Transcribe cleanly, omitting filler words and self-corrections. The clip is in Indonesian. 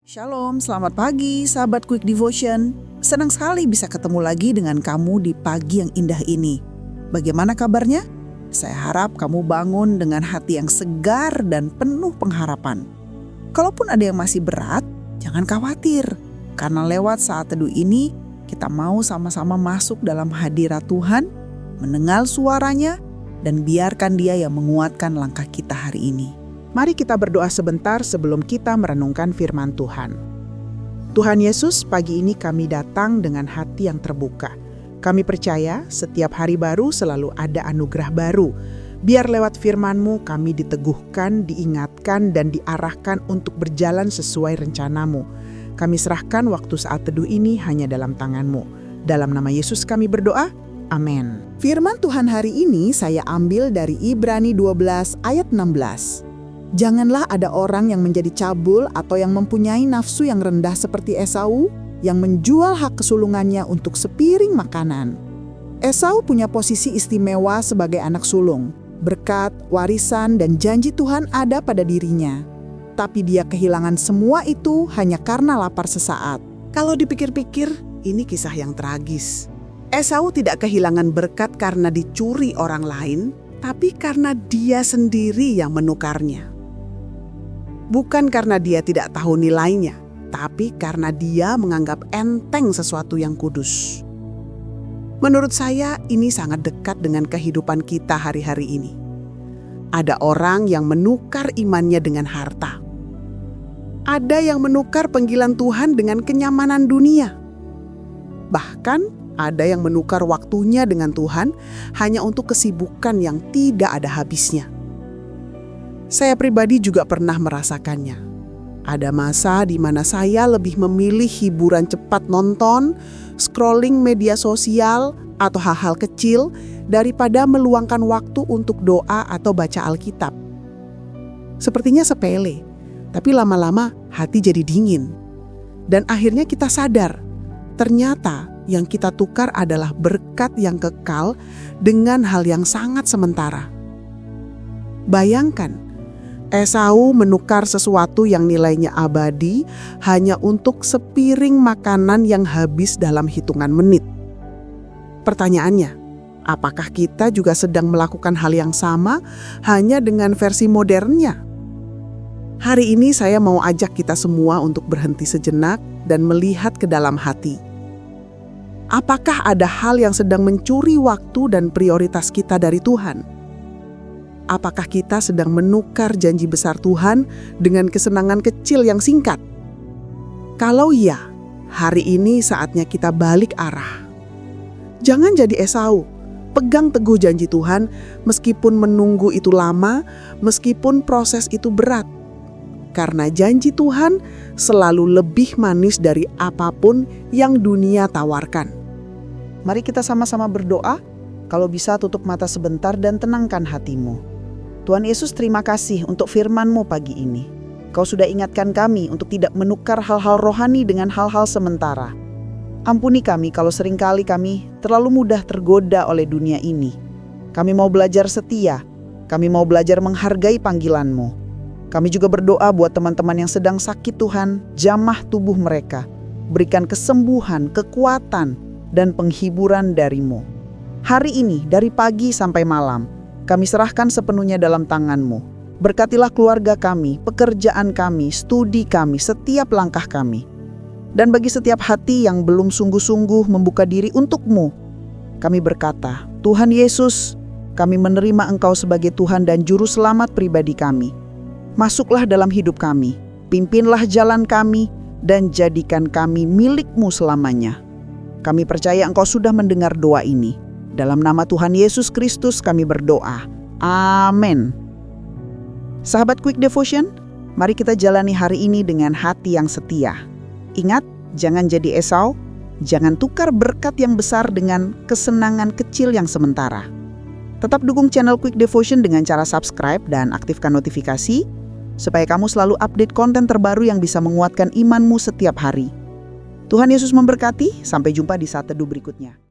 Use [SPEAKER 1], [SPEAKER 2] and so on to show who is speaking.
[SPEAKER 1] Shalom, selamat pagi sahabat Quick Devotion. Senang sekali bisa ketemu lagi dengan kamu di pagi yang indah ini. Bagaimana kabarnya? Saya harap kamu bangun dengan hati yang segar dan penuh pengharapan. Kalaupun ada yang masih berat, jangan khawatir. Karena lewat saat teduh ini, kita mau sama-sama masuk dalam hadirat Tuhan, mendengar suaranya, dan biarkan Dia yang menguatkan langkah kita hari ini.
[SPEAKER 2] Mari kita berdoa sebentar sebelum kita merenungkan firman Tuhan. Tuhan Yesus, pagi ini kami datang dengan hati yang terbuka. Kami percaya setiap hari baru selalu ada anugerah baru. Biar lewat firman-Mu kami diteguhkan, diingatkan, dan diarahkan untuk berjalan sesuai rencana-Mu. Kami serahkan waktu saat teduh ini hanya dalam tangan-Mu. Dalam nama Yesus kami berdoa, amin.
[SPEAKER 1] Firman Tuhan hari ini saya ambil dari Ibrani 12 ayat 16. Janganlah ada orang yang menjadi cabul atau yang mempunyai nafsu yang rendah seperti Esau, yang menjual hak kesulungannya untuk sepiring makanan. Esau punya posisi istimewa sebagai anak sulung. Berkat, warisan, dan janji Tuhan ada pada dirinya. Tapi dia kehilangan semua itu hanya karena lapar sesaat.
[SPEAKER 2] Kalau dipikir-pikir, ini kisah yang tragis. Esau tidak kehilangan berkat karena dicuri orang lain, tapi karena dia sendiri yang menukarnya. Bukan karena dia tidak tahu nilainya, tapi karena dia menganggap enteng sesuatu yang kudus. Menurut saya, ini sangat dekat dengan kehidupan kita hari-hari ini. Ada orang yang menukar imannya dengan harta. Ada yang menukar panggilan Tuhan dengan kenyamanan dunia. Bahkan, ada yang menukar waktunya dengan Tuhan hanya untuk kesibukan yang tidak ada habisnya. Saya pribadi juga pernah merasakannya. Ada masa di mana saya lebih memilih hiburan cepat nonton, scrolling media sosial, atau hal-hal kecil daripada meluangkan waktu untuk doa atau baca Alkitab. Sepertinya sepele, tapi lama-lama hati jadi dingin. Dan akhirnya kita sadar, ternyata yang kita tukar adalah berkat yang kekal dengan hal yang sangat sementara. Bayangkan, Esau menukar sesuatu yang nilainya abadi hanya untuk sepiring makanan yang habis dalam hitungan menit. Pertanyaannya, apakah kita juga sedang melakukan hal yang sama hanya dengan versi modernnya? Hari ini saya mau ajak kita semua untuk berhenti sejenak dan melihat ke dalam hati. Apakah ada hal yang sedang mencuri waktu dan prioritas kita dari Tuhan? Apakah kita sedang menukar janji besar Tuhan dengan kesenangan kecil yang singkat? Kalau iya, hari ini saatnya kita balik arah. Jangan jadi Esau, pegang teguh janji Tuhan meskipun menunggu itu lama, meskipun proses itu berat. Karena janji Tuhan selalu lebih manis dari apapun yang dunia tawarkan.
[SPEAKER 1] Mari kita sama-sama berdoa. Kalau bisa tutup mata sebentar dan tenangkan hatimu. Tuhan Yesus, terima kasih untuk firman-Mu pagi ini. Kau sudah ingatkan kami untuk tidak menukar hal-hal rohani dengan hal-hal sementara. Ampuni kami kalau seringkali kami terlalu mudah tergoda oleh dunia ini. Kami mau belajar setia. Kami mau belajar menghargai panggilan-Mu. Kami juga berdoa buat teman-teman yang sedang sakit Tuhan, jamah tubuh mereka. Berikan kesembuhan, kekuatan, dan penghiburan dari-Mu. Hari ini, dari pagi sampai malam, kami serahkan sepenuhnya dalam tangan-Mu. Berkatilah keluarga kami, pekerjaan kami, studi kami, setiap langkah kami. Dan bagi setiap hati yang belum sungguh-sungguh membuka diri untuk-Mu, kami berkata, Tuhan Yesus, kami menerima Engkau sebagai Tuhan dan Juru Selamat pribadi kami. Masuklah dalam hidup kami, pimpinlah jalan kami, dan jadikan kami milik-Mu selamanya. Kami percaya Engkau sudah mendengar doa ini. Dalam nama Tuhan Yesus Kristus kami berdoa. Amin. Sahabat Quick Devotion, mari kita jalani hari ini dengan hati yang setia. Ingat, jangan jadi Esau, jangan tukar berkat yang besar dengan kesenangan kecil yang sementara. Tetap dukung channel Quick Devotion dengan cara subscribe dan aktifkan notifikasi, supaya kamu selalu update konten terbaru yang bisa menguatkan imanmu setiap hari. Tuhan Yesus memberkati, sampai jumpa di saat teduh berikutnya.